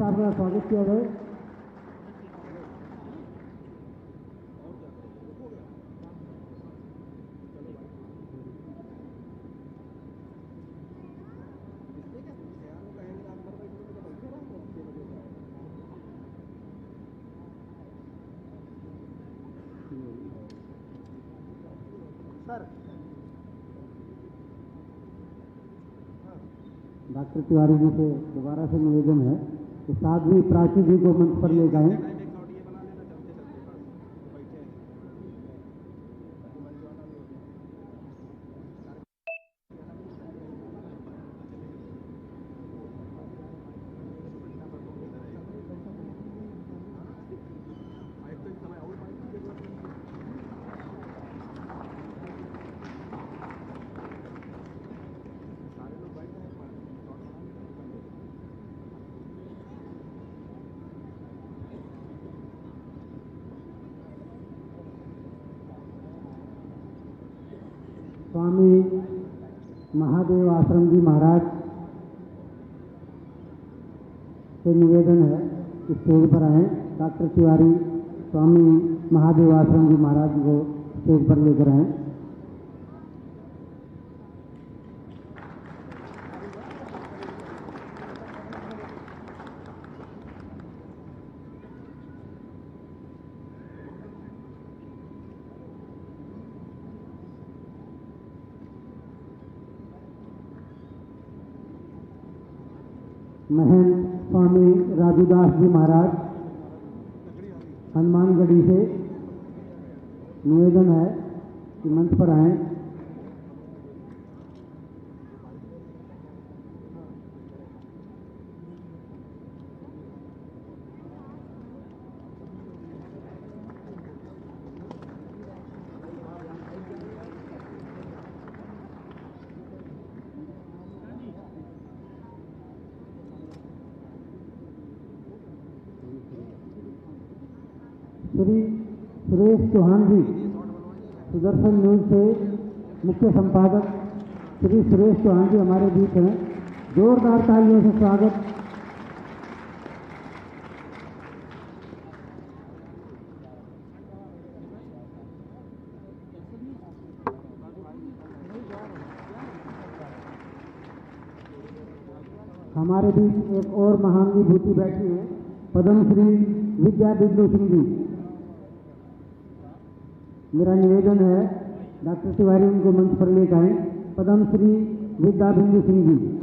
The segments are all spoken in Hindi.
साहब का स्वागत किया जाए। डॉक्टर तिवारी जी से दोबारा से निवेदन है कि साध्वी प्राची जी को मंच पर ले जाएं। स्वामी महादेव आश्रम जी महाराज से निवेदन है कि स्टेज पर आए। डॉक्टर तिवारी स्वामी महादेव आश्रम जी महाराज को स्टेज पर लेकर आए। महंत स्वामी राजूदास जी महाराज हनुमानगढ़ी से निवेदन है कि मंच पर आए। श्री सुरेश चौहान जी सुदर्शन न्यूज से मुख्य संपादक श्री सुरेश चौहान जी हमारे बीच हैं। जोरदार तालियों से स्वागत। हमारे बीच एक और महान विभूति बैठी है, पद्मश्री विद्या बिंदु सिंह जी। मेरा निवेदन है डॉक्टर तिवारी उनको मंच पर लेकर आए। पद्मश्री विद्या बिंदु सिंह जी।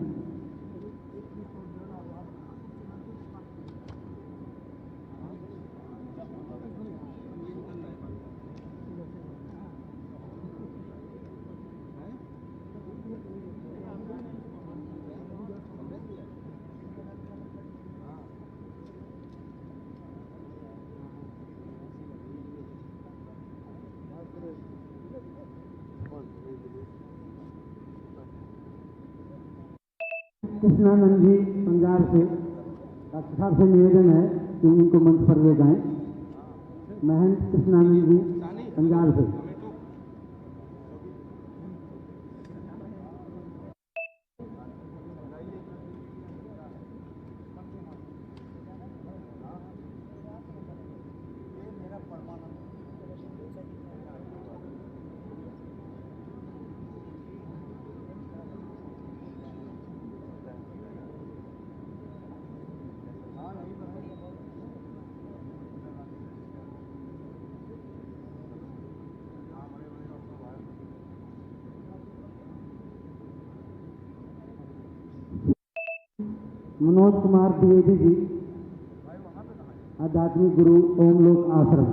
कृष्णानंद जी पंजाब से डॉक्टर साहब से निवेदन है कि उनको मंच पर ले जाएं। महंत कृष्णानंद जी पंजाब से। मनोज कुमार द्विवेदी जी आध्यात्मिक गुरु ओमलोक आश्रम।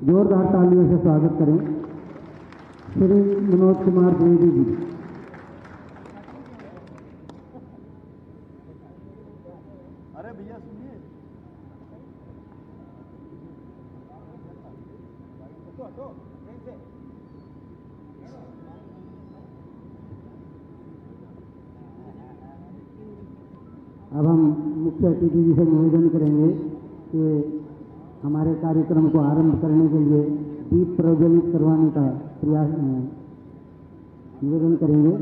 जोरदार तालियों से स्वागत करें श्री मनोज कुमार द्विवेदी जी। अरे भैया सुनिए, अब हम मुख्य अतिथि जी से निवेदन करेंगे कि हमारे कार्यक्रम को आरंभ करने के लिए दीप प्रज्वलित करवाने का प्रयास निवेदन करेंगे।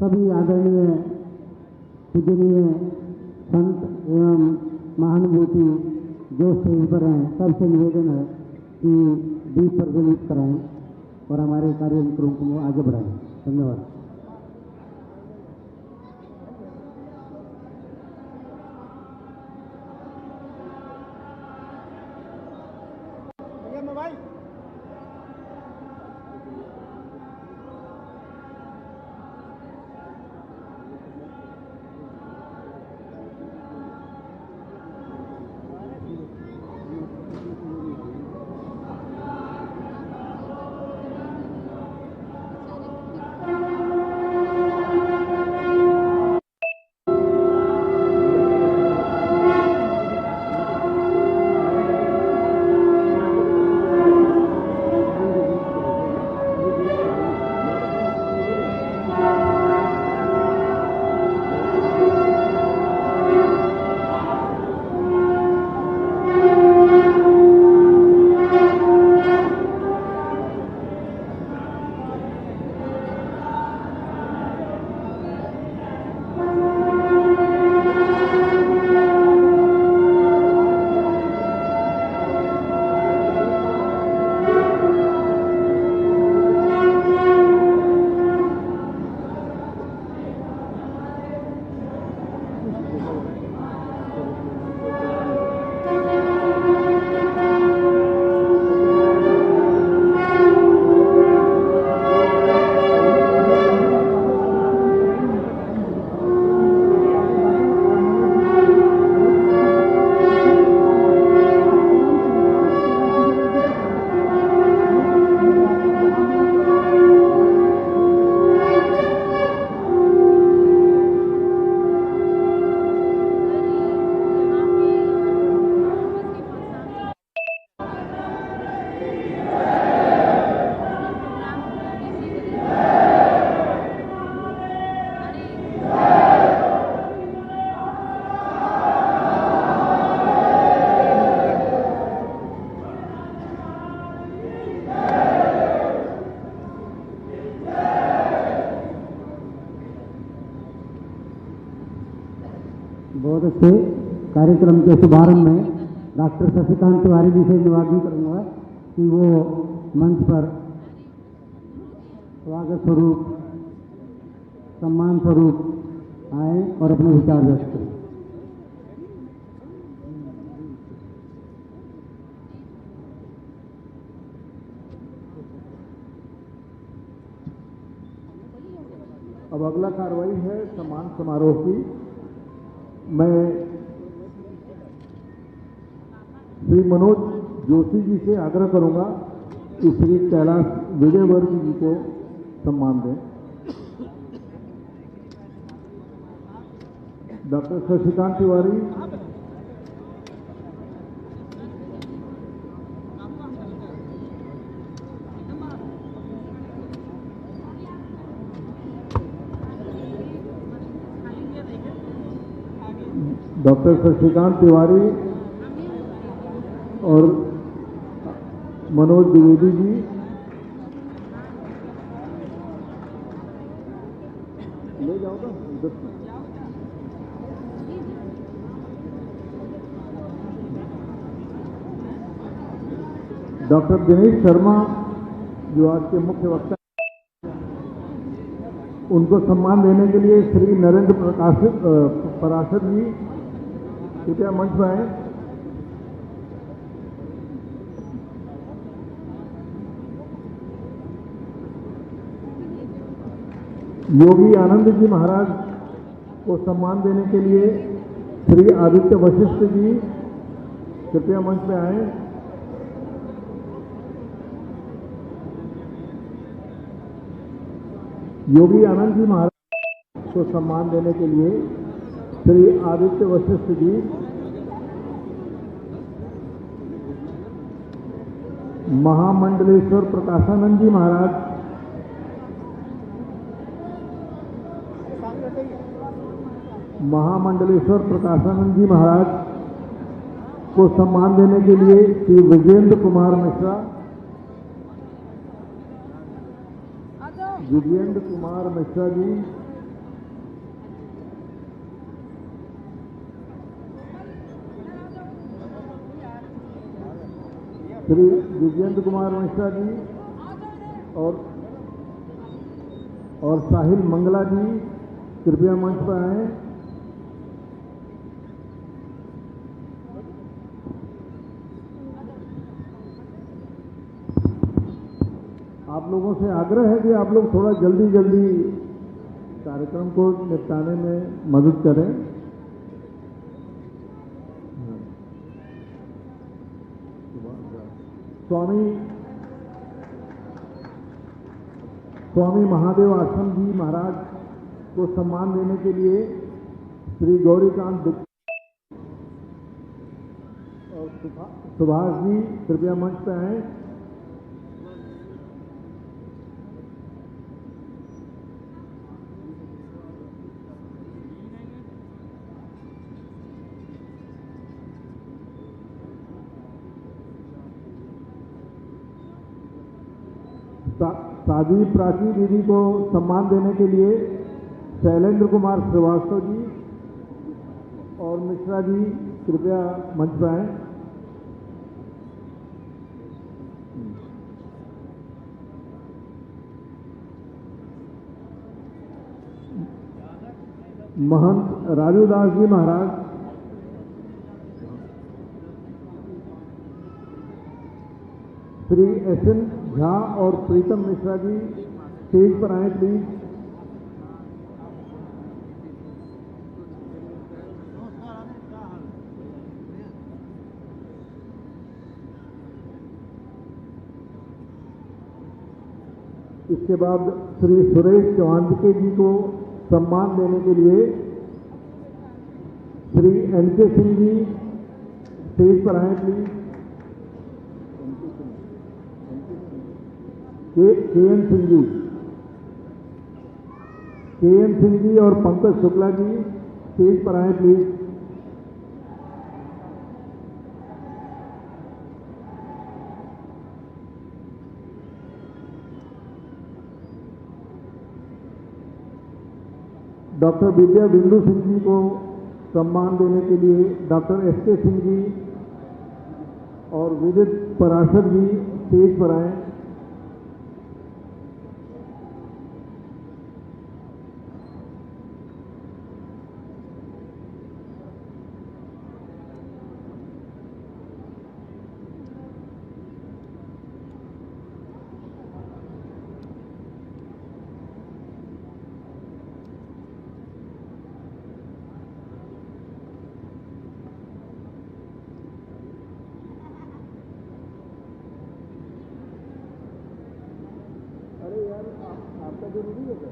सभी आदरणीय पूजनीय संत एवं महानुभूति जो स्टेज पर हैं सबसे निवेदन है कि दीप प्रज्वलित कराएं और हमारे कार्यक्रम को आगे बढ़ाएं। धन्यवाद। बहुत अच्छे कार्यक्रम के शुभारंभ में डॉक्टर शशिकांत तिवारी जी से निवेदन करूंगा कि वो मंच पर स्वागत स्वरूप सम्मान स्वरूप आए और अपने विचार व्यक्त करें। अब अगला कार्रवाई है सम्मान समारोह की। मैं श्री मनोज जोशी जी से आग्रह करूंगा कि श्री कैलाश विजयवर्ग जी को सम्मान दें। डॉक्टर शशिकांत तिवारी, डॉक्टर शशिकांत तिवारी और मनोज द्विवेदी जी, ले जाओगा उधर से। डॉक्टर दिनेश शर्मा जो आज के मुख्य वक्ता, उनको सम्मान देने के लिए श्री नरेंद्र पराशर जी कृपया मंच पर आए। योगी आनंद जी महाराज को सम्मान देने के लिए श्री आदित्य वशिष्ठ जी कृपया मंच पे आए। योगी आनंद जी महाराज को सम्मान देने के लिए श्री आदित्य वशिष्ठ जी, महामंडलेश्वर प्रकाशानंद जी महाराज, महामंडलेश्वर प्रकाशानंद जी महाराज को सम्मान देने के लिए श्री विजेंद्र कुमार मिश्रा, विजेंद्र कुमार मिश्रा जी, श्री विजेंद्र कुमार मिश्रा जी और साहिल मंगला जी कृपया मंच पर आए। आप लोगों से आग्रह है कि आप लोग थोड़ा जल्दी जल्दी कार्यक्रम को निपटाने में मदद करें। स्वामी महादेव आश्रम जी महाराज को सम्मान देने के लिए श्री गौरीकांत और सुभाष जी कृपया मंच पर आए। साध्वी प्राची दीदी को सम्मान देने के लिए शैलेंद्र कुमार श्रीवास्तव जी और मिश्रा जी कृपया मंच पर आए। महंत राजूदास जी महाराज, श्री एस.एन. झा और प्रीतम मिश्रा जी स्टेज पर आए प्लीज। इसके बाद श्री सुरेश चौहान जी को सम्मान देने के लिए श्री एन.के. सिंह जी स्टेज पर आए प्लीज। के.एन. सिंह जी और पंकज शुक्ला जी स्टेज पर आए प्लीज। डॉक्टर विद्या बिंदु सिंह जी को सम्मान देने के लिए डॉक्टर एस.के. सिंह जी और विदित पराशर जी स्टेज पर आए। आपका जरूरी है क्या?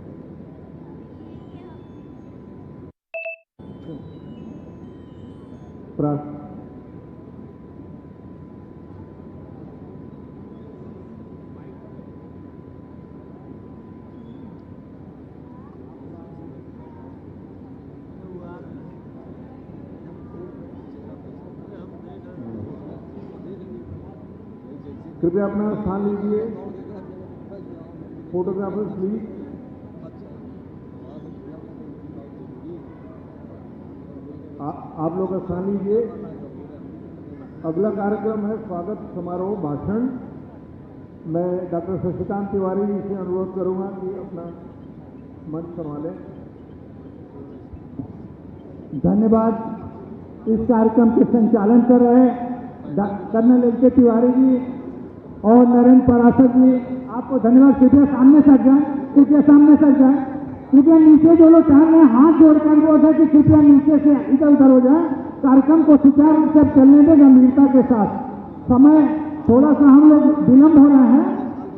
कृपया अपना स्थान लीजिए। Photographers please. आप लोग का स्थान लीजिए। अगला कार्यक्रम है स्वागत समारोह भाषण। मैं डॉक्टर शशिकांत तिवारी जी से अनुरोध करूंगा कि अपना मंच संभालें। धन्यवाद। इस कार्यक्रम के संचालन कर रहे कर्नल एल.के. तिवारी जी और नरेंद्र पराशर जी, आपको धन्यवाद। कृपया सामने सट जाए, कृपया सामने सट जाए। कृपया नीचे जो लोग चाह रहे हैं हाथ जोड़कर अनुरोध है कि कृपया नीचे से इधर उधर हो जाए। कार्यक्रम को सुचारू रूप से चलने दें गंभीरता के साथ। समय थोड़ा सा हम लोग विलंब हो रहे हैं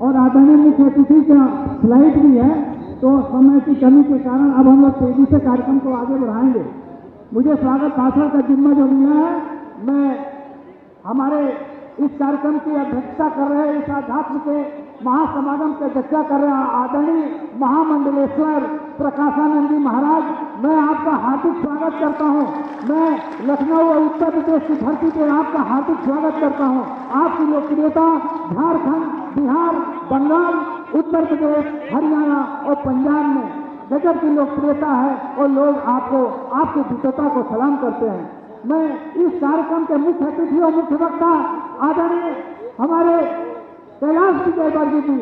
और आदरणीय मुख्य अतिथि का फ्लाइट भी है, तो समय की कमी के कारण अब हम लोग तेजी से कार्यक्रम को आगे बढ़ाएंगे। मुझे स्वागत भाषण का जिम्मा जो मिला है, मैं हमारे इस कार्यक्रम की अध्यक्षता कर रहे इस आध्यात्म के महासमागम की अध्यक्षता कर रहे आदरणीय महामंडलेश्वर प्रकाशानंद जी महाराज, मैं आपका हार्दिक स्वागत करता हूं। मैं लखनऊ और उत्तर प्रदेश की धरती पर आपका हार्दिक स्वागत करता हूं। आपकी लोकप्रियता झारखंड, बिहार, बंगाल, उत्तर प्रदेश, हरियाणा और पंजाब में गजब की लोकप्रियता है और लोग आपको आपकी विद्वता को सलाम करते हैं। मैं इस कार्यक्रम के मुख्य अतिथि और मुख्य वक्ता आदरणीय हमारे कैलाश विजयवर्गीय जी,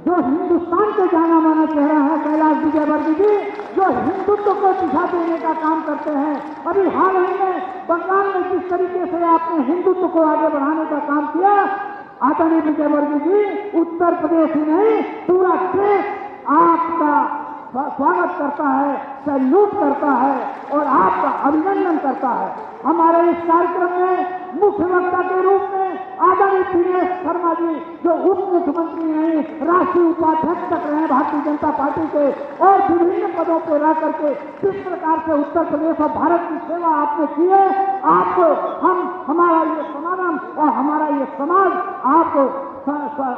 जो हिंदुस्तान के जाना माना चेहरा है, कैलाश विजयवर्गीय जी, जो हिंदुत्व को दिशा देने का काम करते हैं। अभी हाल ही में बंगाल में जिस तरीके से आपने हिंदुत्व को आगे बढ़ाने का काम किया, आदरणीय विजयवर्गीय जी, उत्तर प्रदेश ही नहीं पूरा देश आपका स्वागत करता है, सैल्यूट करता है और आपका अभिनंदन करता है। हमारे इस कार्यक्रम में मुख्य वक्ता के रूप में आदरणीय दिनेश शर्मा जी, जो उप मुख्यमंत्री हैं, राष्ट्रीय उपाध्यक्ष तक रहे भारतीय जनता पार्टी के और विभिन्न पदों पर रह करके किस प्रकार से उत्तर प्रदेश और भारत की सेवा आपने की है, आपको हमारा ये समागम और हमारा ये समाज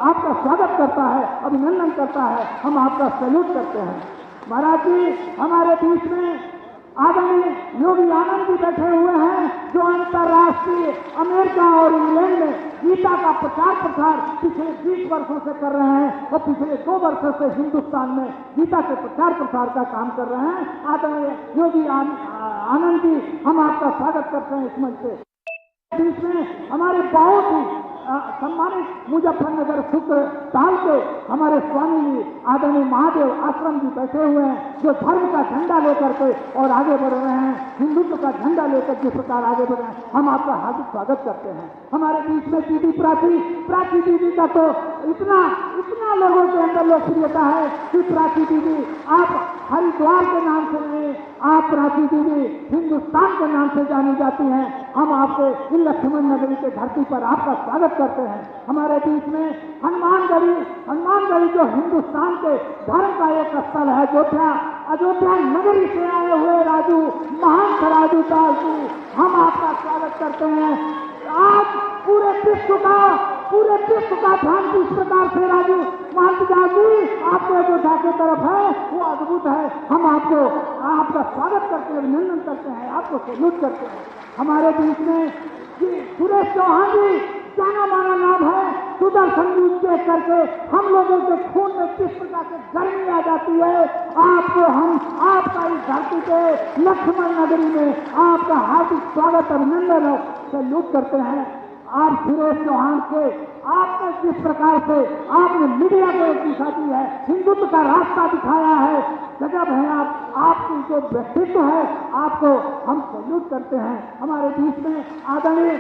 आपका स्वागत करता है, अभिनंदन करता है, हम आपका सैल्यूट करते हैं। महाराज जी, हमारे बीच में आदरणीय योगी आनंद जी बैठे हुए हैं, जो अंतर्राष्ट्रीय अमेरिका और इंग्लैंड में गीता का प्रसार पिछले 20 वर्षों से कर रहे हैं और पिछले 2 वर्षों से हिंदुस्तान में गीता के प्रसार का काम कर रहे हैं। आदरणीय योगी आनंद जी, हम आपका स्वागत करते हैं इस मंच पे। बीच में हमारे बहुत ही सम्मानित मुजफ्फरनगर शुक्र ताल के हमारे स्वामी जी आदरणीय महादेव आश्रम जी बैठे हुए हैं, जो धर्म का झंडा लेकर के और आगे बढ़ रहे हैं, हिंदुत्व का झंडा लेकर जिस प्रकार आगे बढ़ रहे हैं, हम आपका हार्दिक स्वागत करते हैं। हमारे बीच में दीदी प्राची दीदी का तो इतना लोगों के अंदर लोकप्रियता है कि प्राची दीदी आप हरिद्वार के नाम से नहीं, आप प्राची दीदी हिंदुस्तान के नाम से जानी जाती हैं। हम आपके लक्ष्मण नगरी के धरती पर आपका स्वागत करते हैं। हमारे बीच में हनुमानगढ़ी जो हिंदुस्तान के धर्म का एक स्थल है, अयोध्या नगरी से आए हुए राजू महंत राजू दास जी, हम आपका स्वागत करते हैं। आज पूरे विश्व का ध्यान किस प्रकार से राजू महंत दास जी आपके अयोध्या की तरफ है, वो अद्भुत है। हम आपका स्वागत करते हैं, अभिनंदन करते हैं, आपको सैल्यूट करते हैं। हमारे बीच में सुरेश चौहान जी, जाना माना नाम है, सुदर्शन न्यूज देख करके हम लोगों के खून में किस प्रकार से गर्मी आ जाती है। आपका इस धरती के लक्ष्मण नगरी में आपका हार्दिक स्वागत, अभिनंदन और सैल्यूट करते हैं। आप सुरेश चौहान के आपने जिस प्रकार से आपने मीडिया को एक दिशा दी है, हिंदुत्व का रास्ता दिखाया है, गजब है। आपकी जो व्यक्तित्व है, आपको हम सैल्यूट करते हैं। हमारे बीच में आदरणीय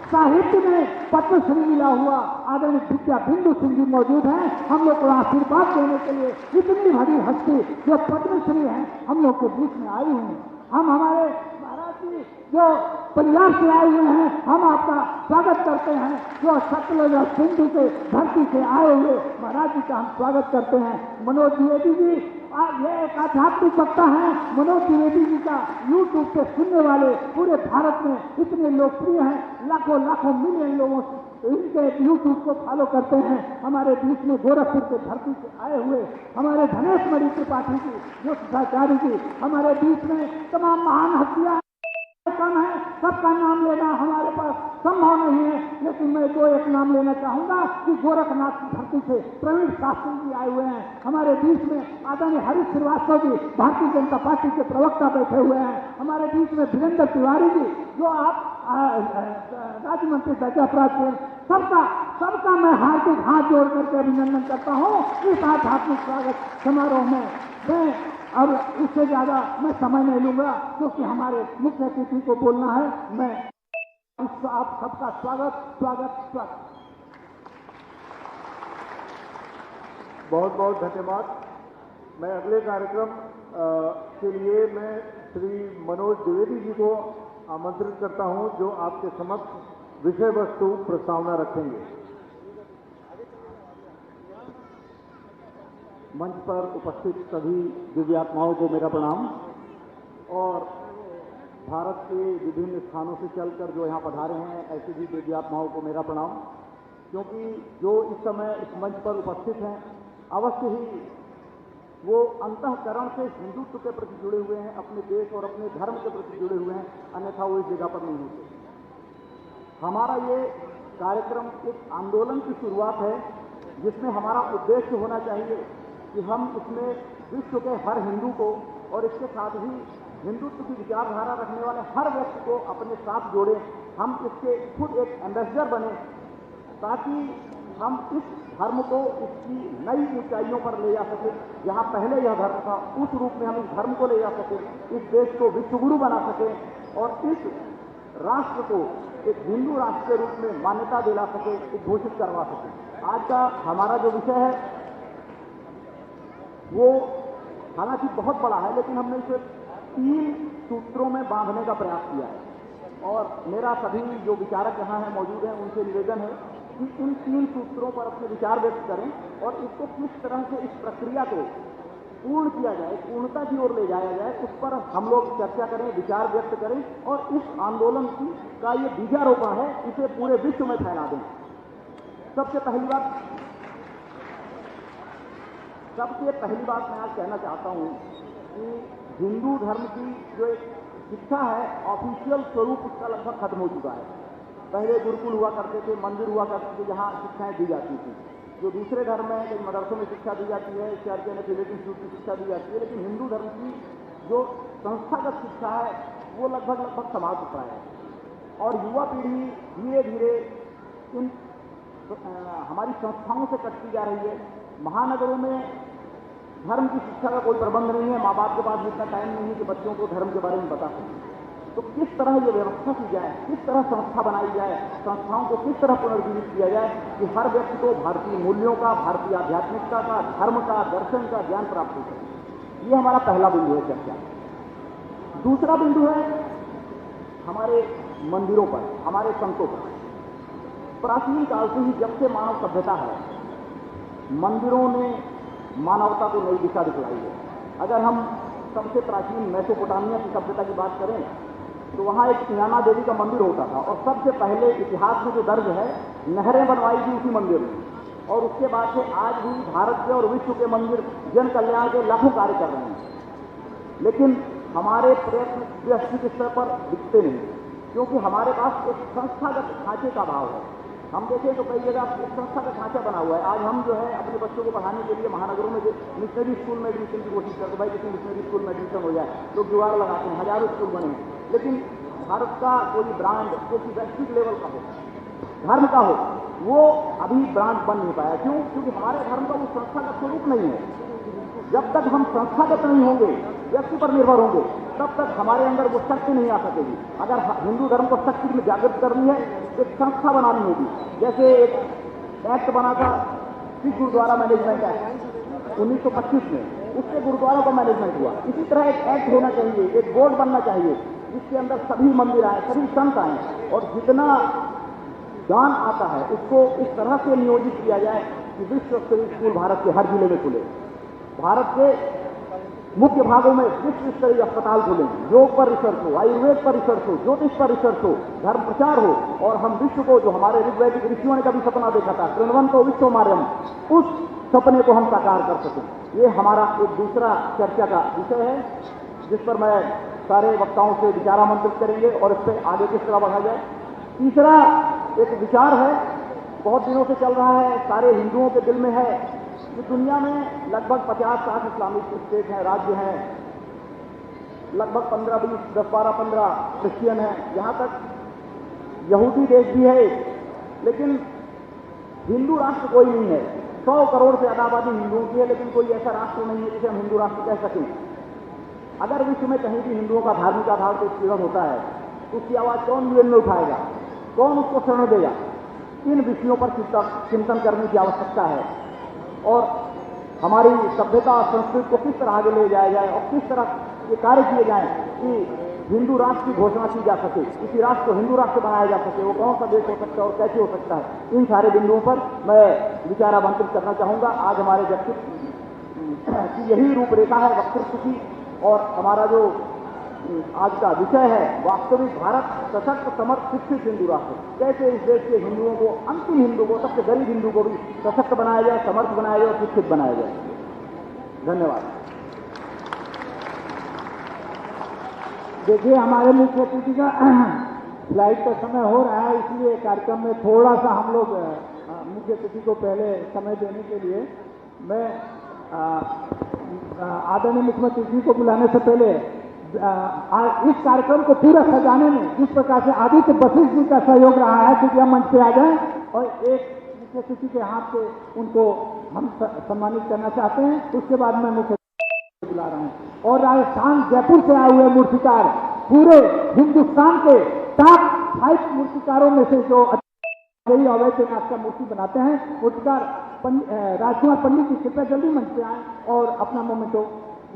साहित्य में पद्मश्री मिला हुआ आदरणीय विद्या बिंदु सिंह जी मौजूद हैं। हम लोग को आशीर्वाद देने के लिए इतनी बड़ी हस्ती जो पद्मश्री है हम लोग के बीच में आई हुई है। हम हमारे महाराज जी जो परिवार से आए हुए हैं, हम आपका स्वागत करते हैं। जो सतलुज और सिंधु के धरती से आए हुए महाराज जी का हम स्वागत करते हैं। मनोज द्विवेदी जी, ये एक आध्यात्मिक वक्ता है। मनोज द्विवेदी जी का यूट्यूब पे सुनने वाले पूरे भारत में इतने लोकप्रिय हैं, लाखों मिलियन लोगों इनके यूट्यूब को फॉलो करते हैं। हमारे बीच में गोरखपुर के धरती से आए हुए हमारे धनेश मणि त्रिपाठी जी, जो सुधाचार्य जी, हमारे बीच में तमाम महान हस्तियां कम है, सबका नाम लेना हमारे पास संभव नहीं है, लेकिन मैं 2-1 नाम लेना चाहूंगा कि गोरखनाथ की धरती से प्रवीण शास्त्री जी आए हुए हैं। हमारे बीच में आदरणीय हरीश श्रीवास्तव जी, भारतीय जनता पार्टी के प्रवक्ता बैठे हुए हैं। हमारे बीच में वीरेंद्र तिवारी जी, जो आप राज्य मंत्री दर्जा प्राप्त हैं। सबका मैं हार्दिक हाथ जोड़ करके अभिनंदन करता हूँ इस आध्यात्मिक स्वागत समारोह में। मैं अब इससे ज्यादा मैं समय नहीं लूंगा, क्योंकि हमारे मुख्य अतिथि को बोलना है। मैं आप सबका स्वागत। बहुत बहुत धन्यवाद। मैं अगले कार्यक्रम के लिए मैं श्री मनोज द्विवेदी जी को आमंत्रित करता हूं, जो आपके समक्ष विषय वस्तु प्रस्तावना रखेंगे। मंच पर उपस्थित सभी दिव्यात्माओं को मेरा प्रणाम और भारत के विभिन्न स्थानों से चलकर जो यहाँ पधारे हैं ऐसे भी दिव्यात्माओं को मेरा प्रणाम, क्योंकि जो इस समय इस मंच पर उपस्थित हैं अवश्य ही वो अंतःकरण से हिंदुत्व के प्रति जुड़े हुए हैं, अपने देश और अपने धर्म के प्रति जुड़े हुए हैं, अन्यथा वो इस जगह पर नहीं होते। हमारा ये कार्यक्रम एक आंदोलन की शुरुआत है, जिसमें हमारा उद्देश्य होना चाहिए कि हम इसमें विश्व के हर हिंदू को और इसके साथ ही हिंदुत्व की विचारधारा रखने वाले हर व्यक्ति को अपने साथ जोड़ें। हम इसके खुद एक एम्बेसडर बने, ताकि हम इस धर्म को इसकी नई ऊंचाइयों पर ले जा सके। जहां पहले यह धर्म था, उस रूप में हम इस धर्म को ले जा सके, इस देश को विश्वगुरु बना सके और इस राष्ट्र को एक हिंदू राष्ट्र के रूप में मान्यता दिला सके, घोषित करवा सके। आज का हमारा जो विषय है वो हालांकि बहुत बड़ा है, लेकिन हमने इसे 3 सूत्रों में बांधने का प्रयास किया है और मेरा सभी जो विचारक यहाँ हैं मौजूद हैं उनसे निवेदन है कि इन 3 सूत्रों पर अपने विचार व्यक्त करें और इसको किस तरह से इस प्रक्रिया को पूर्ण किया जाए, पूर्णता की ओर ले जाया जाए, उस पर हम लोग चर्चा करें, विचार व्यक्त करें और इस आंदोलन का ये बीजारोपण है, इसे पूरे विश्व में फैला दें। सबसे पहली बात मैं आज कहना चाहता हूं कि हिंदू धर्म की जो एक शिक्षा है, ऑफिशियल स्वरूप उसका लगभग खत्म हो चुका है। पहले गुरुकुल हुआ करते थे, मंदिर हुआ करते थे, जहां शिक्षाएं दी जाती थी। जो दूसरे धर्म में कई मदरसों में शिक्षा दी जाती है, चर्च एंड एफिलिएटेड इंस्टीट्यूट की शिक्षा दी जाती है, लेकिन हिंदू धर्म की जो संस्थागत शिक्षा है वो लगभग समाप्त हो रहा है और युवा पीढ़ी धीरे धीरे इन हमारी संस्थाओं से कटती जा रही है। महानगरों में धर्म की शिक्षा का कोई प्रबंध नहीं है, माँ बाप के पास इतना टाइम नहीं है कि बच्चों को धर्म के बारे में बता सकें। तो किस तरह ये व्यवस्था की जाए, किस तरह संस्था बनाई जाए, संस्थाओं को किस तरह पुनर्जीवित किया जाए कि हर व्यक्ति को भारतीय मूल्यों का, भारतीय आध्यात्मिकता का, धर्म का, दर्शन का ज्ञान प्राप्त हो सके। ये हमारा पहला बिंदु है चर्चा। दूसरा बिंदु है हमारे मंदिरों पर, हमारे संतों पर। प्राचीन काल से ही, जब से मानव सभ्यता है, मंदिरों ने मानवता को नई दिशा दिखलाई है। अगर हम सबसे प्राचीन मेसोपोटामिया की सभ्यता की बात करें तो वहाँ एक इनाना देवी का मंदिर होता था और सबसे पहले इतिहास में जो दर्ज है, नहरें बनवाई थी उसी मंदिर में और उसके बाद से आज भी भारत के और विश्व के मंदिर जन कल्याण के लाखों कार्य कर रहे हैं। लेकिन हमारे प्रयत्न वैश्विक स्तर पर दिखते नहीं, क्योंकि हमारे पास एक संस्थागत ढांचे का अभाव है। हम देखें तो कई जगह एक संस्था का ढांचा बना हुआ है। आज हम जो है अपने बच्चों को पढ़ाने के लिए महानगरों में मिशनरी स्कूल में एडमिशन की कोशिश करते, भाई किसी मिशनरी स्कूल में एडमिशन हो जाए, लोग जुगाड़ लगाते हैं, हजारों स्कूल बने हैं, लेकिन भारत का कोई ब्रांड जो कि वैश्विक लेवल का हो, धर्म का हो, वो अभी ब्रांड बन नहीं पाया। क्यों? क्योंकि हमारे धर्म का वो संस्था का स्वरूप नहीं है। जब तक हम संस्थागत नहीं होंगे, व्यक्ति पर निर्भर होंगे, तब तक हमारे अंदर वो शक्ति नहीं आ सकेगी। अगर हिंदू धर्म को शक्ति में जागृत करनी है, एक संस्था बनानी होगी। जैसे एक एक्ट बना था सिख गुरुद्वारा मैनेजमेंट एक्ट 1925 में, उससे गुरुद्वारा का मैनेजमेंट हुआ। इसी तरह एक एक्ट होना चाहिए, एक बोर्ड बनना चाहिए जिसके अंदर सभी मंदिर आए, सभी संत आए और जितना दान आता है उसको इस तरह से नियोजित किया जाए कि विश्व स्तरीय स्कूल भारत के हर जिले में खुले, भारत के मुख्य भागों में विश्व स्तरीय अस्पताल खुले, योग पर रिसर्च हो, आयुर्वेद पर रिसर्च हो, ज्योतिष पर रिसर्च हो, धर्म प्रचार हो और हम विश्व को, जो हमारे ऋग्वैदिक ऋषियों ने कभी सपना देखा था, कृण्वन्तो विश्वमार्यम, उस सपने को हम साकार कर सकें। ये हमारा एक दूसरा चर्चा का विषय है जिस पर मैं सारे वक्ताओं से विचार आमंत्रित करेंगे और इस पर आगे किस तरह बढ़ा जाए। तीसरा एक विचार है, बहुत दिनों से चल रहा है, सारे हिंदुओं के दिल में है कि दुनिया में लगभग 50-60 इस्लामिक स्टेट हैं, राज्य हैं, लगभग 15-20, 10-12-15 क्रिश्चियन हैं, यहाँ तक यहूदी देश भी है, लेकिन हिंदू राष्ट्र कोई नहीं है। 100 करोड़ से ज्यादा आबादी हिंदुओं की है, लेकिन कोई ऐसा राष्ट्र नहीं है जिसे हम हिंदू राष्ट्र कह सकें। अगर विश्व में कहीं भी हिंदुओं का धार्मिक आधार पर उत्पीड़न होता है तो उसकी आवाज कौन यूएन में उठाएगा, कौन उसको शरण देगा? इन विषयों पर चिंतन करने की आवश्यकता है और हमारी सभ्यता और संस्कृति को किस तरह आगे ले जाया जाए और किस तरह ये कार्य किए जाएं कि हिंदू राष्ट्र की घोषणा की जा सके, किसी राष्ट्र को हिंदू राष्ट्र बनाया जा सके, वो कौन सा देश हो सकता है और कैसे हो सकता है। इन सारे बिंदुओं पर मैं विचार आमंत्रित करना चाहूँगा। आज हमारे व्यक्तित्व की यही रूपरेखा है, वक्तृत्व की, और हमारा जो आज का विषय है वास्तविक भारत सशक्त समर्थ शिक्षित हिंदू राष्ट्र, कैसे इस देश के हिंदुओं को, अंतिम हिंदू को, सबसे गरीब हिंदू को भी सशक्त बनाया जाए, समर्थ बनाया जाए और शिक्षित बनाया जाए। धन्यवाद। देखिए, हमारे मुख्य अतिथि का फ्लाइट का समय हो रहा है, इसलिए कार्यक्रम में थोड़ा सा हम लोग मुख्य अतिथि को पहले समय देने के लिए मैं आदरणीय मुख्यमंत्री जी को बुलाने से पहले इस कार्यक्रम को पूरा सजाने में जिस प्रकार से आदित्य वशिष्ठ जी का सहयोग रहा है, क्योंकि हम मंच पे आ जाए और एक मुख्य अतिथि के हाथ से उनको हम सम्मानित करना चाहते हैं। उसके बाद मैं मुख्य बुला रहा हूं। और राजस्थान जयपुर से आए हुए मूर्तिकार, पूरे हिंदुस्तान के टॉप 5 मूर्तिकारों में से जो अवैधनाथ का मूर्ति बनाते हैं, मूर्तिकार राजकुमार पंडित जी कृपया जल्दी मंच पे आए और अपना मोमेंटो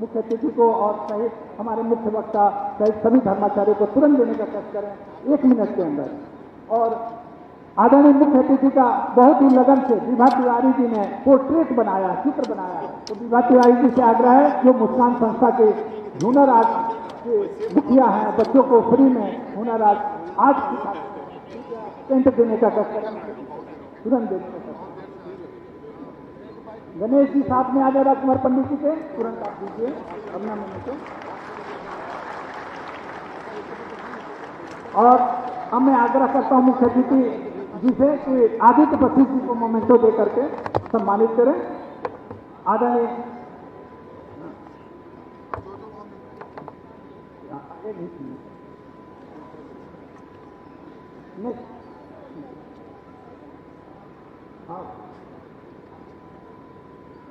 मुख्य अतिथि को और सहित हमारे मुख्य वक्ता सहित सभी धर्माचार्यों को तुरंत देने का कष्ट करें 1 मिनट के अंदर। और आदरणीय मुख्य अतिथि का बहुत ही लगन से विभा तिवारी जी ने पोर्ट्रेट बनाया, चित्र बनाया। तो विभा तिवारी जी से आग्रह है, जो मुस्कान संस्था के हुनर आज के मुखिया हैं, बच्चों को फ्री में हुनर आज पेंट देने का कष्ट करें, तुरंत देने का कष्ट। गणेश जी साथ में आ जाए राजकुमार पंडित जी के, तुरंत आप दीजिए अपना मोमेंटो। और अब मैं आग्रह करता हूं मुख्य अतिथि जी से कि आदित्य प्रसिद्ध जी को मोमेंटो दे करके सम्मानित करें। आदरणीय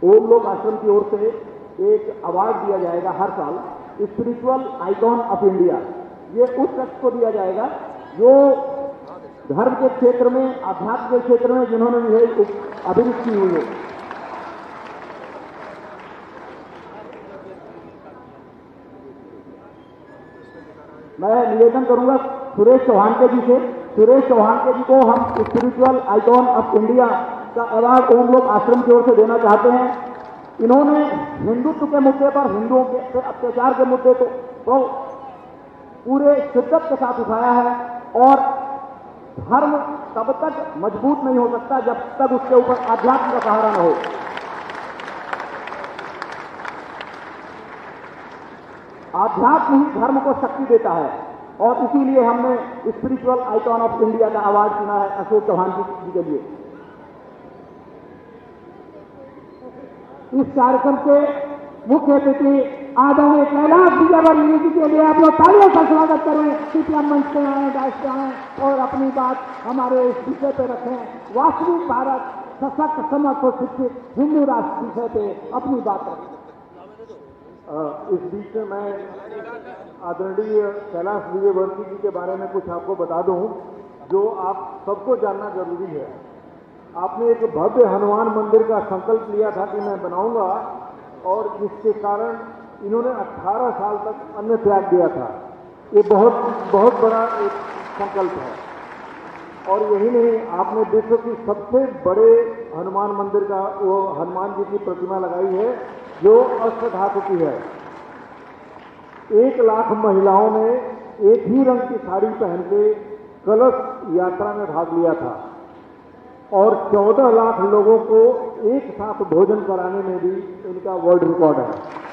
ओम लोक आश्रम की ओर से एक अवार्ड दिया जाएगा हर साल, स्पिरिचुअल आइकॉन ऑफ इंडिया। ये उस शख्स को दिया जाएगा जो धर्म के क्षेत्र में, आध्यात्म के क्षेत्र में जिन्होंने यह अभिरुचि हुई है। मैं निवेदन करूंगा सुरेश चौहान के जी से, सुरेश चौहान के जी को हम स्पिरिचुअल आइकॉन ऑफ इंडिया का अवार्ड ओम लोक आश्रम की ओर से देना चाहते हैं। इन्होंने हिंदुत्व के मुद्दे पर, हिंदुओं के अत्याचार के मुद्दे को पूरे शिद्दत के साथ उठाया है। और धर्म तब तक मजबूत नहीं हो सकता जब तक उसके ऊपर आध्यात्म का सहारा न हो। आध्यात्म ही धर्म को शक्ति देता है और इसीलिए हमने स्पिरिचुअल आइकॉन ऑफ इंडिया का अवार्ड चुना है अशोक चौहान जी के लिए। इस कार्यक्रम के मुख्य अतिथि आदरणीय कैलाश विजयवर्गीय जी के लिए आप लोग तालियों का स्वागत करें। कृपया मंच पे आए, डाइस पे आए और अपनी बात हमारे इस विषय पे रखें। वास्तविक भारत सशक्त, समर्थ और शिक्षित हिंदू राष्ट्र विषय पे अपनी बात रखें। इस बीच में मैं आदरणीय कैलाश विजयवर्गीय जी के बारे में कुछ आपको बता दूं जो आप सबको जानना जरूरी है। आपने एक भव्य हनुमान मंदिर का संकल्प लिया था कि मैं बनाऊंगा, और जिसके कारण इन्होंने 18 साल तक अन्न त्याग दिया था। ये बहुत बड़ा एक संकल्प है। और यही नहीं, आपने विश्व की सबसे बड़े हनुमान मंदिर का वो हनुमान जी की प्रतिमा लगाई है जो अष्टधातु की है। 1 लाख महिलाओं ने एक ही रंग की साड़ी पहन के कलश यात्रा में भाग लिया था और 14 लाख लोगों को एक साथ भोजन कराने में भी इनका वर्ल्ड रिकॉर्ड है।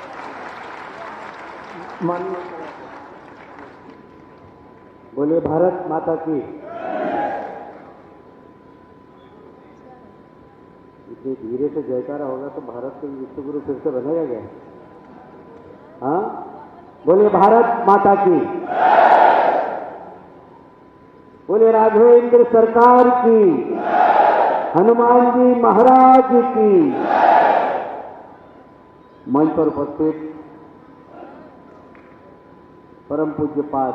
माननीय बोले भारत माता की। इतनी धीरे से जयकारा होगा तो भारत के विश्वगुरु फिर से बनेगा क्या? हाँ, बोले भारत माता की। बोले राघवेंद्र सरकार की, हनुमान जी महाराज की। मंच पर उपस्थित परम पूज्य पाद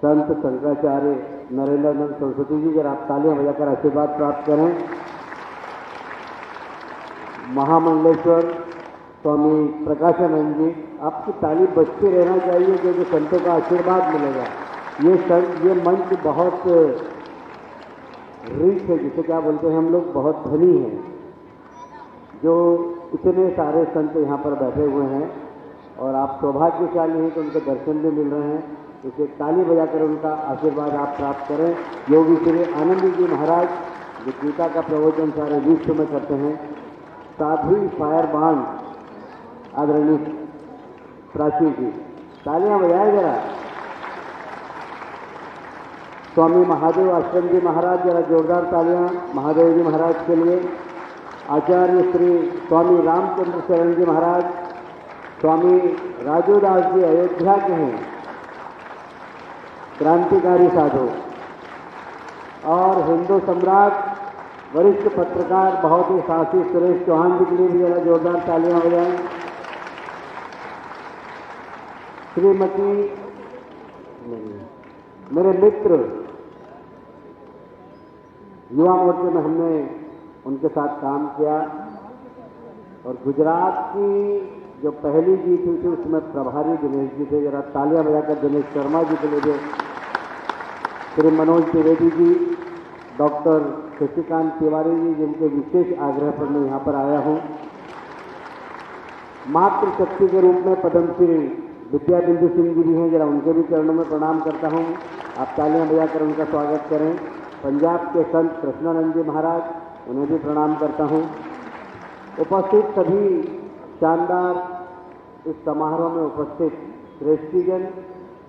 संत शंकराचार्य नरेंद्रनाथ सरस्वती जी, जरा आप तालियां बजाकर आशीर्वाद प्राप्त करें। महामंडलेश्वर स्वामी प्रकाशानंद जी, आपकी ताली बजती रहना चाहिए क्योंकि संतों का आशीर्वाद मिलेगा। ये मंच बहुत रिच है, जिसे क्या बोलते हैं हम लोग, बहुत धनी है, जो इतने सारे संत यहाँ पर बैठे हुए हैं और आप सौभाग्यशाली हैं कि उनके दर्शन भी मिल रहे हैं। इसे ताली बजाकर उनका आशीर्वाद आप प्राप्त करें। योगी श्री आनंद जी महाराज जो गीता का प्रवचन सारे विश्व में करते हैं, साध्वी फायर बांड आदरणीय प्राची जी, तालियां बजाए जरा। स्वामी महादेव आश्रम जी महाराज, जरा जोरदार तालियां महादेव जी महाराज के लिए। आचार्य श्री स्वामी रामचंद्र शरण जी महाराज, स्वामी राजूदास जी अयोध्या के हैं, क्रांतिकारी साधु। और हिंदू सम्राट वरिष्ठ पत्रकार बहुत ही साहसी सुरेश चौहान जी के लिए भी जरा जोरदार तालियां बजाएं। श्रीमती मेरे मित्र युवा मोर्चे में हमने उनके साथ काम किया और गुजरात की जो पहली जीत हुई थी उसमें प्रभारी दिनेश जी थे। जरा तालियां बजाकर दिनेश शर्मा जी के लिए, श्री मनोज त्रिवेदी जी, डॉक्टर शशिकांत तिवारी जी जिनके विशेष आग्रह पर मैं यहाँ पर आया हूँ। मातृशक्ति के रूप में पद्मश्री विद्या बिंदु सिंह जी भी हैं, जरा उनके भी चरणों में प्रणाम करता हूँ। आप तालियां बजाकर उनका स्वागत करें। पंजाब के संत कृष्णानंद जी महाराज, उन्हें भी प्रणाम करता हूँ। उपस्थित सभी शानदार इस समारोह में उपस्थित श्रेष्ठीजन,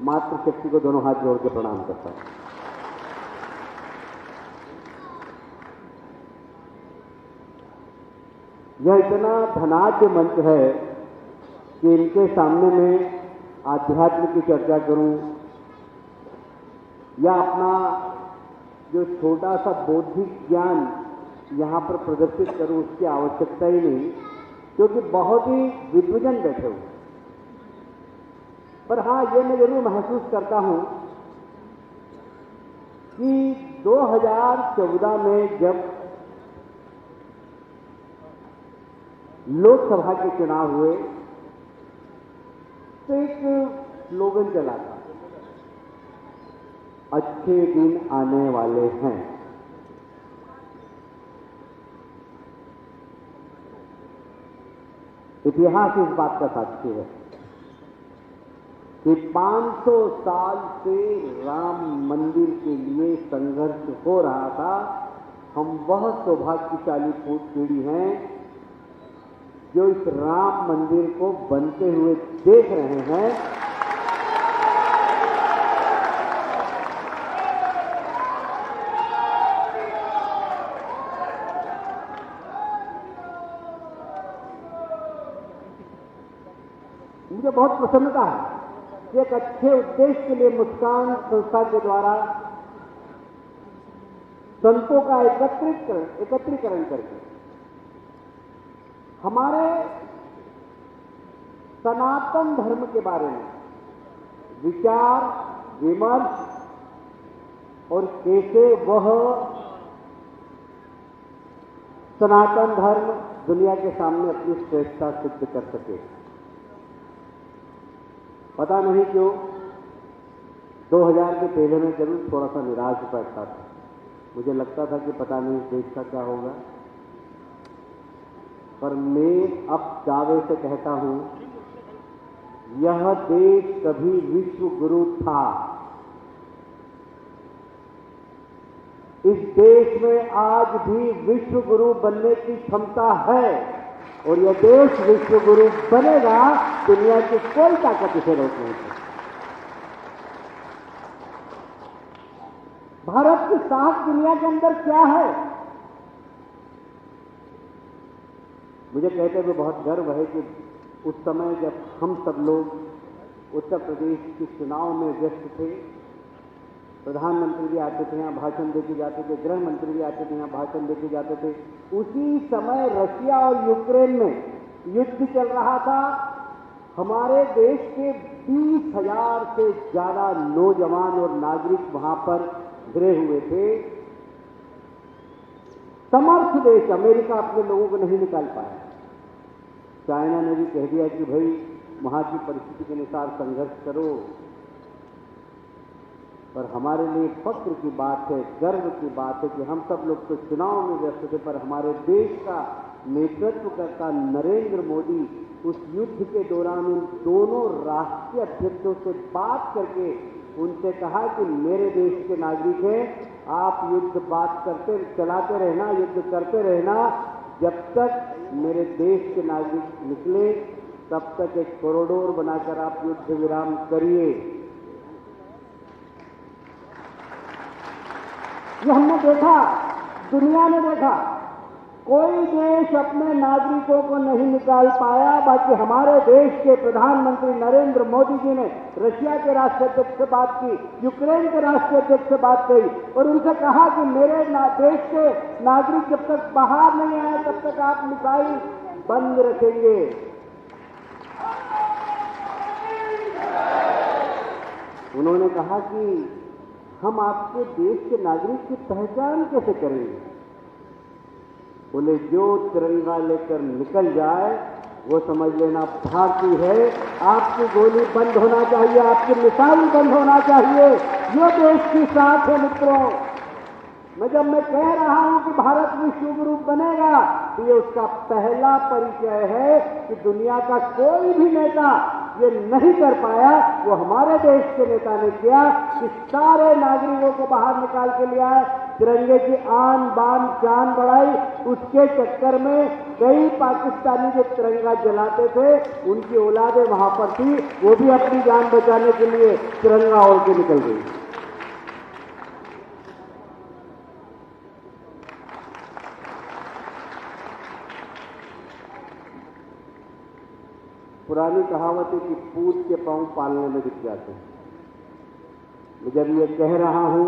मातृशक्ति को दोनों हाथ जोड़ के प्रणाम करता हूँ। यह इतना धनाढ्य मंच है कि इनके सामने मैं आध्यात्म की चर्चा करूं या अपना जो छोटा सा बौद्धिक ज्ञान यहाँ पर प्रदर्शित करूं, उसकी आवश्यकता ही नहीं, क्योंकि बहुत ही विद्वजन बैठे हुए। पर हाँ, ये मैं जरूर महसूस करता हूं कि 2014 में जब लोकसभा के चुनाव हुए तो एक स्लोगन चला था, अच्छे दिन आने वाले हैं। इतिहास इस बात का साक्षी है कि 500 साल से राम मंदिर के लिए संघर्ष हो रहा था। हम वह सौभाग्यशाली पीढ़ी हैं जो इस राम मंदिर को बनते हुए देख रहे हैं। मुझे बहुत प्रसन्नता है कि एक अच्छे उद्देश्य के लिए मुस्कान संस्था के द्वारा संतों का एकत्रीकरण करके हमारे सनातन धर्म के बारे में विचार विमर्श और कैसे वह सनातन धर्म दुनिया के सामने अपनी श्रेष्ठता सिद्ध कर सके। पता नहीं क्यों 2000 के पहले में जरूर थोड़ा सा निराश बैठता था। मुझे लगता था कि पता नहीं देश का क्या होगा, पर मैं अब दावे से कहता हूं, यह देश कभी विश्व गुरु था। इस देश में आज भी विश्व गुरु बनने की क्षमता है और यह देश विश्व गुरु बनेगा। दुनिया की कोई ताकत इसे रोक नहीं सकती। भारत की साख दुनिया के अंदर क्या है? मुझे कहते हुए बहुत गर्व है कि उस समय जब हम सब लोग उत्तर प्रदेश के चुनाव में व्यस्त थे, प्रधानमंत्री भी आते थे यहाँ भाषण देके जाते थे, गृह मंत्री भी आते थे यहाँ भाषण देके जाते थे। उसी समय रशिया और यूक्रेन में युद्ध चल रहा था। हमारे देश के 20,000 से ज्यादा नौजवान और नागरिक वहां पर घिरे हुए थे। समर्थ देश अमेरिका अपने लोगों को नहीं निकाल पाया। चाइना ने भी कह दिया कि भाई वहां की परिस्थिति के अनुसार संघर्ष करो। पर हमारे लिए फक्र की बात है, गर्व की बात है कि हम सब लोग तो चुनाव में व्यस्त थे, पर हमारे देश का नेतृत्व करता नरेंद्र मोदी उस युद्ध के दौरान उन दोनों राष्ट्रीय अध्यक्षों से बात करके उनसे कहा कि मेरे देश के नागरिक हैं, आप युद्ध बात करते चलाते रहना, युद्ध करते रहना, जब तक मेरे देश के नागरिक निकले तब तक एक कॉरिडोर बनाकर आप युद्ध विराम करिए। ये हमने देखा, दुनिया ने देखा कोई देश अपने नागरिकों को नहीं निकाल पाया, बाकी हमारे देश के प्रधानमंत्री नरेंद्र मोदी जी ने रशिया के राष्ट्राध्यक्ष से बात की, यूक्रेन के राष्ट्राध्यक्ष से बात की और उनसे कहा कि मेरे देश के नागरिक जब तक बाहर नहीं आए तब तक आप मिसाइल बंद रखेंगे। उन्होंने कहा कि हम आपके देश के नागरिक की पहचान कैसे करेंगे? बोले जो तिरंगा लेकर निकल जाए वो समझ लेना भारतीय है। आपकी गोली बंद होना चाहिए, आपकी मिसाइल बंद होना चाहिए। ये देश की साथ है मित्रों। जब मैं कह रहा हूं कि भारत विश्व गुरु बनेगा तो ये उसका पहला परिचय है कि दुनिया का कोई भी नेता ये नहीं कर पाया, वो हमारे देश के नेता ने किया कि सारे नागरिकों को बाहर निकाल के लिया है, तिरंगे की आन बान शान बढ़ाई। उसके चक्कर में कई पाकिस्तानी जो तिरंगा जलाते थे उनकी औलादें वहां पर थी, वो भी अपनी जान बचाने के लिए तिरंगा ओढ़ के निकल गई। पुरानी कहावत है कि पूत के पांव पालने में दिख जाते हैं। मैं जब ये कह रहा हूं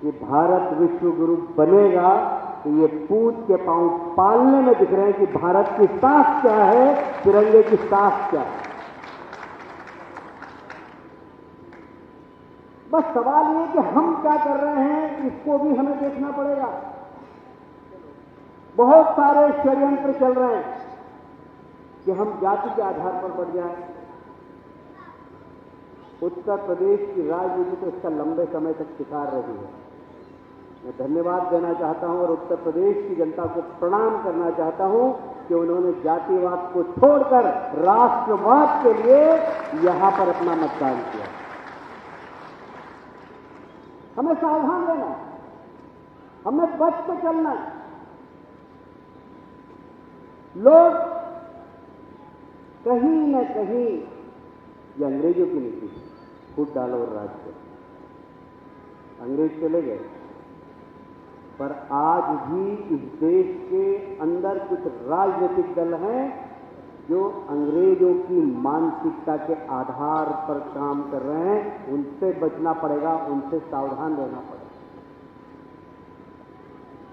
कि भारत विश्व गुरु बनेगा तो ये पूत के पांव पालने में दिख रहे हैं कि भारत की साख क्या है, तिरंगे की साख क्या है। बस सवाल ये कि हम क्या कर रहे हैं, इसको भी हमें देखना पड़ेगा। बहुत सारे षड्यंत्र चल रहे हैं कि हम जाति के आधार पर बढ़ जाएं। उत्तर प्रदेश की राजनीति तो इसका लंबे समय तक शिकार रही है। मैं धन्यवाद देना चाहता हूं और उत्तर प्रदेश की जनता को प्रणाम करना चाहता हूं कि उन्होंने जातिवाद को छोड़कर राष्ट्रवाद के लिए यहां पर अपना मतदान किया। हमें सावधान रहना है, हमें बच के चलना है। लोग कहीं न कहीं ये अंग्रेजों की नीति है, फूट डालो और राज करो। अंग्रेज चले गए पर आज भी इस देश के अंदर कुछ राजनीतिक दल हैं जो अंग्रेजों की मानसिकता के आधार पर काम कर रहे हैं। उनसे बचना पड़ेगा, उनसे सावधान रहना पड़ेगा।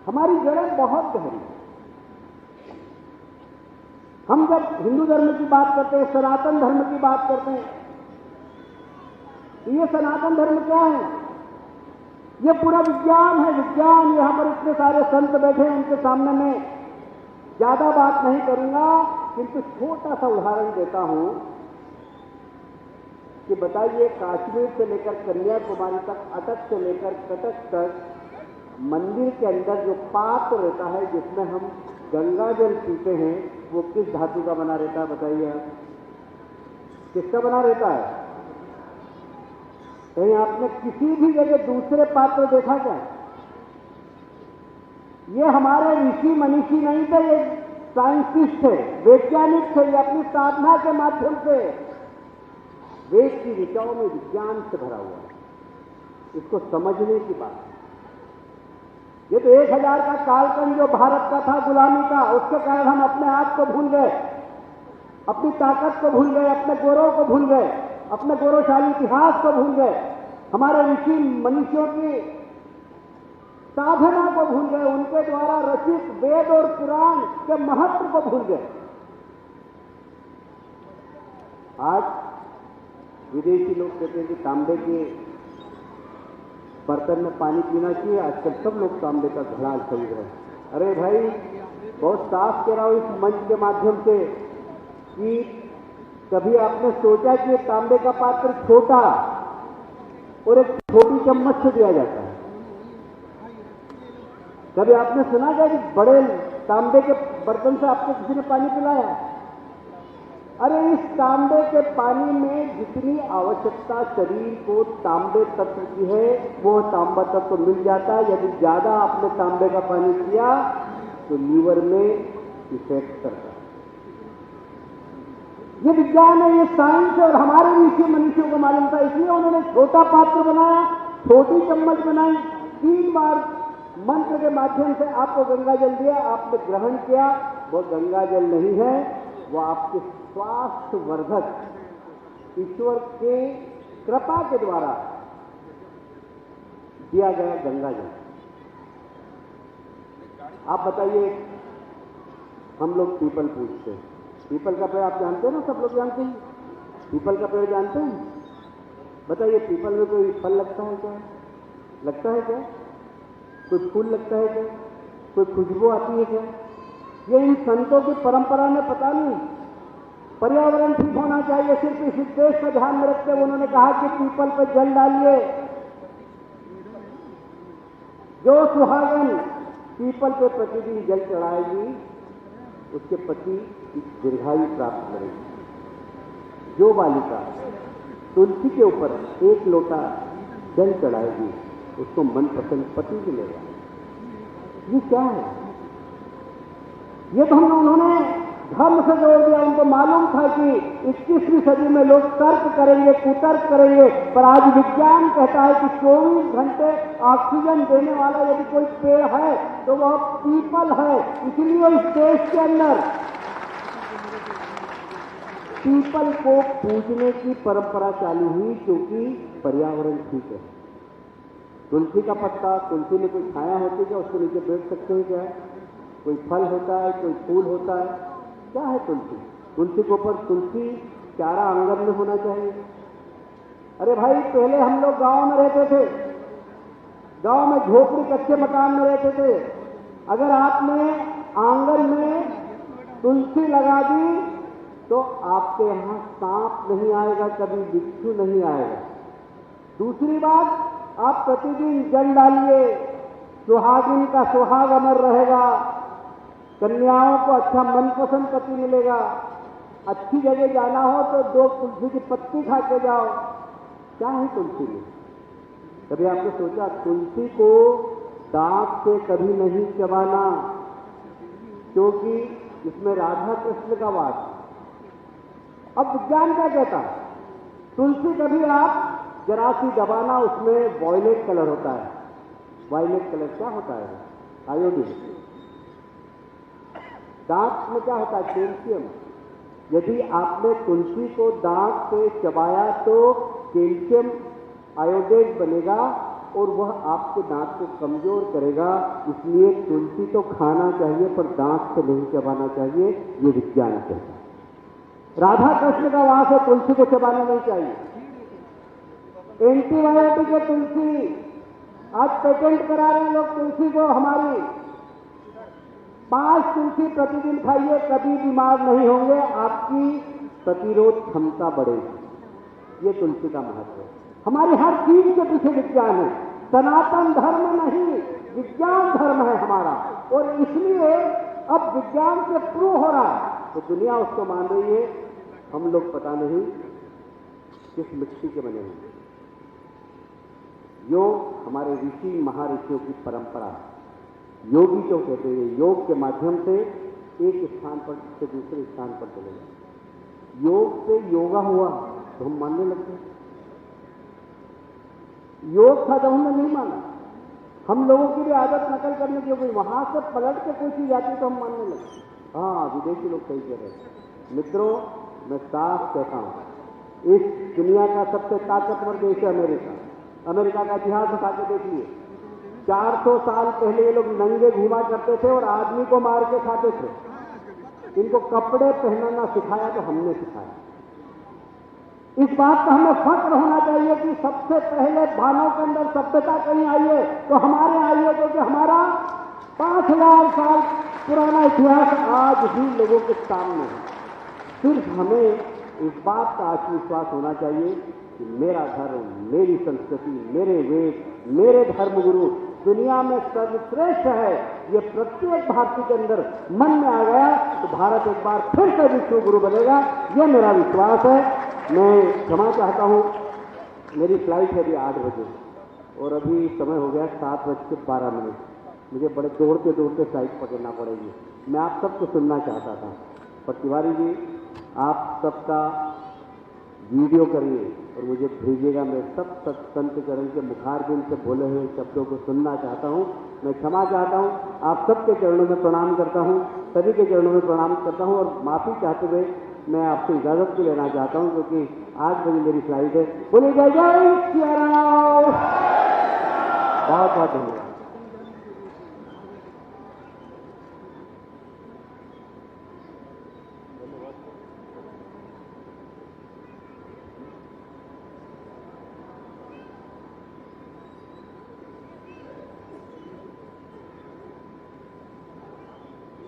हमारी जड़ें बहुत गहरी हैं। हम जब हिंदू धर्म की बात करते हैं, सनातन धर्म की बात करते हैं, तो ये सनातन धर्म क्या है? ये पूरा विज्ञान है, विज्ञान। यहां पर इतने सारे संत बैठे हैं, उनके सामने मैं ज्यादा बात नहीं करूंगा, किंतु छोटा सा उदाहरण देता हूं कि बताइए कश्मीर से लेकर कन्याकुमारी तक, अटक से लेकर कटक तक मंदिर के अंदर जो पात्र रहता है जिसमें हम गंगा जल पीते हैं, वो किस धातु का बना रहता है? बताइए आप, किसका बना रहता है? कहीं आपने किसी भी जगह दूसरे पात्र देखा क्या? ये हमारे ऋषि मनीषी नहीं थे, ये साइंटिस्ट थे, वैज्ञानिक थे। ये अपनी साधना के माध्यम से वेद की ऋचाओं में विज्ञान से भरा हुआ है। इसको समझने की बात है। ये तो 1000 का कालखंड जो भारत का था गुलामी का, उसके कारण हम अपने आप को भूल गए, अपनी ताकत को भूल गए, अपने गौरव को भूल गए, अपने गौरवशाली इतिहास को भूल गए, हमारे ऋषि मनीषियों की साधना को भूल गए, उनके द्वारा रचित वेद और पुराण के महत्व को भूल गए। आज विदेशी लोग कहते हैं कि तांबे के बर्तन में पानी पीना चाहिए। आजकल सब लोग तांबे का घड़ा खरीद रहे हैं। अरे भाई, बहुत साफ कह रहा हूं इस मंच के माध्यम से कि कभी आपने सोचा कि तांबे का पात्र छोटा और एक छोटी चम्मच से दिया जाता है? कभी आपने सुना क्या कि बड़े तांबे के बर्तन से आपको किसी ने पानी पिलाया? अरे इस तांबे के पानी में जितनी आवश्यकता शरीर को तांबे तत्व की है वो तांबा तत्व तो मिल जाता है। यदि ज्यादा आपने तांबे का पानी पिया तो लीवर में इफेक्ट करता है। ये विज्ञान है, ये साइंस है और हमारे ऋषि मनीषियों को मालूम था, इसलिए उन्होंने छोटा पात्र बनाया, छोटी चम्मच बनाई, 3 बार मंत्र के माध्यम से आपको गंगा जल दिया, आपने ग्रहण किया, वो गंगा जल नहीं है, वो आपके स्वास्थ्य वर्धक ईश्वर के कृपा के द्वारा दिया गया गंगा जल। आप बताइए, हम लोग पीपल पूजते हैं, पीपल का पेड़ आप जानते हैं ना, सब लोग जानते हैं, पीपल का पेड़ जानते हैं? बताइए, पीपल में कोई फल लगता है क्या? लगता है क्या? कोई फूल लगता है क्या? कोई खुशबू आती है क्या? ये इन संतों की परंपरा में पता नहीं। पर्यावरण ठीक होना चाहिए, सिर्फ इस उद्देश्य को ध्यान में रखते हुए उन्होंने कहा कि पीपल पर जल डालिए। जो सुहागन पीपल पे प्रतिदिन जल चढ़ाएगी उसके पति दीर्घायु प्राप्त करेगी। जो बालिका तुलसी के ऊपर एक लोटा जल चढ़ाएगी उसको मनपसंद पति मिलेगा। ये क्या है? ये तो उन्होंने धर्म से जोड़ दिया। उनको मालूम था कि 21वीं सदी में लोग तर्क करेंगे, कुतर्क करेंगे, पर आज विज्ञान कहता है कि 24 घंटे ऑक्सीजन देने वाला यदि कोई पेड़ है तो वह पीपल है। इसलिए इस देश के अंदर पीपल को पूजने की परंपरा चालू हुई, क्योंकि पर्यावरण ठीक है। तुलसी का पत्ता, तुलसी में कोई छाया होती है क्या? उसके नीचे बैठ सकते हैं क्या? कोई फल होता है, कोई फूल होता है, क्या है तुलसी? तुलसी के ऊपर तुलसी चारा आंगन में होना चाहिए। अरे भाई, पहले हम लोग गांव में रहते थे, गांव में झोपड़ी कच्चे मकान में रहते थे। अगर आपने आंगन में तुलसी लगा दी तो आपके यहां सांप नहीं आएगा, कभी बिच्छू नहीं आएगा। दूसरी बात, आप प्रतिदिन जल डालिए, सुहागिन का सुहाग अमर रहेगा, कन्याओं को अच्छा मनपसंद पति मिलेगा। अच्छी जगह जाना हो तो 2 तुलसी की पत्ती खा के जाओ। क्या है तुलसी में? कभी आपने सोचा तुलसी को दांत से कभी नहीं चबाना, क्योंकि इसमें राधा कृष्ण का वास। अब विज्ञान क्या कहता है? तुलसी कभी आप जरा सी दबाना, उसमें वॉयलेट कलर होता है। वॉयलेट कलर क्या होता है? आयोडीन। दांत में क्या होता है? कैल्शियम। यदि आपने तुलसी को दांत से चबाया तो कैल्शियम आयोडेट बनेगा और वह आपके दांत को कमजोर करेगा। इसलिए तुलसी तो खाना चाहिए पर दांत से नहीं चबाना चाहिए, ये विज्ञान कहता है। राधा कृष्ण का वास है, तुलसी को चबाना नहीं चाहिए। एंटीबायोटिक है तुलसी, आज पेटेंट करा रहे हैं लोग तुलसी को। हमारी 5 तुलसी प्रतिदिन खाइए, कभी बीमार नहीं होंगे, आपकी प्रतिरोध क्षमता बढ़ेगी। ये तुलसी का महत्व है। हमारी हर चीज के पीछे विज्ञान है। सनातन धर्म नहीं, विज्ञान धर्म है हमारा, और इसलिए अब विज्ञान से प्रूव हो रहा है तो दुनिया उसको मान रही है। हम लोग पता नहीं किस मिट्टी के बने हैं। योग हमारे ऋषि महाऋषियों की परंपरा है। योगी क्यों कहते हैं? योग के माध्यम से एक स्थान पर से दूसरे स्थान पर चले गए। योग से योगा हुआ तो हम मानने लगते हैं। योग था तो हमने नहीं माना। हम लोगों की भी आदत नकल करने की हो गई, वहां से पलट के कोई चीज आती तो हम मानने लगते। हाँ, विदेशी लोग सही कह रहे हैं। मित्रों, मैं साफ कहता हूं, इस दुनिया का सबसे ताकतवर देश है अमेरिका। अमेरिका का इतिहास उठा के देखिए। 400 साल पहले ये लोग नंगे घूमा करते थे और आदमी को मार के खाते थे। इनको कपड़े पहनना सिखाया तो हमने सिखाया। इस बात का हमें फख्र होना चाहिए कि सबसे पहले भानों के अंदर सभ्यता कहीं आई है तो हमारे आई है, क्योंकि हमारा 5000 साल पुराना इतिहास आज भी लोगों के सामने है। सिर्फ हमें इस बात का आत्मविश्वास होना चाहिए कि मेरा धर्म, मेरी संस्कृति, मेरे वेद, मेरे धर्मगुरु दुनिया में सर्वश्रेष्ठ है। ये प्रत्येक भारतीय के अंदर मन में आ गया तो भारत एक बार फिर से विश्व गुरु बनेगा, ये मेरा विश्वास है। मैं क्षमा चाहता हूँ, मेरी फ्लाइट है अभी 8 बजे और अभी समय हो गया 7:12। मुझे बड़े दौड़ते दौड़ते फ्लाइट पकड़ना पड़ेगी। मैं आप सबको सुनना चाहता था, पर तिवारी जी आप सबका वीडियो करिए, और मुझे भेजिएगा। मैं सब संत चरण के मुखारबिंद से बोले हुए शब्दों को सुनना चाहता हूँ। मैं क्षमा चाहता हूँ, आप सबके चरणों में प्रणाम करता हूँ, सभी के चरणों में प्रणाम करता हूँ और माफ़ी चाहते हुए मैं आपसे इजाज़त भी लेना चाहता हूँ क्योंकि 8 बजे मेरी फ्लाइट है। बोलिए जय जय सिया राम। बहुत बहुत धन्यवाद।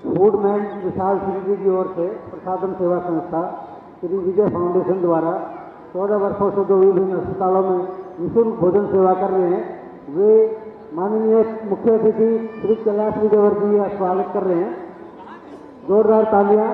फूडमैन विशाल सिंह जी की ओर से प्रसादम सेवा संस्था श्री विजय फाउंडेशन द्वारा 14 वर्षों से जो विभिन्न अस्पतालों में निःशुल्क भोजन सेवा कर रहे हैं, वे माननीय मुख्य अतिथि श्री कैलाश विजयवर्गीय जी का स्वागत कर रहे हैं। जोरदार तालियां।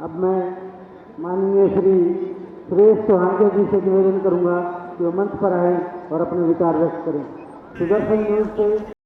अब मैं माननीय श्री सुरेश चौहान जी से निवेदन करूंगा कि वो मंच पर आए और अपने विचार व्यक्त करें। सुदर्शन न्यूज से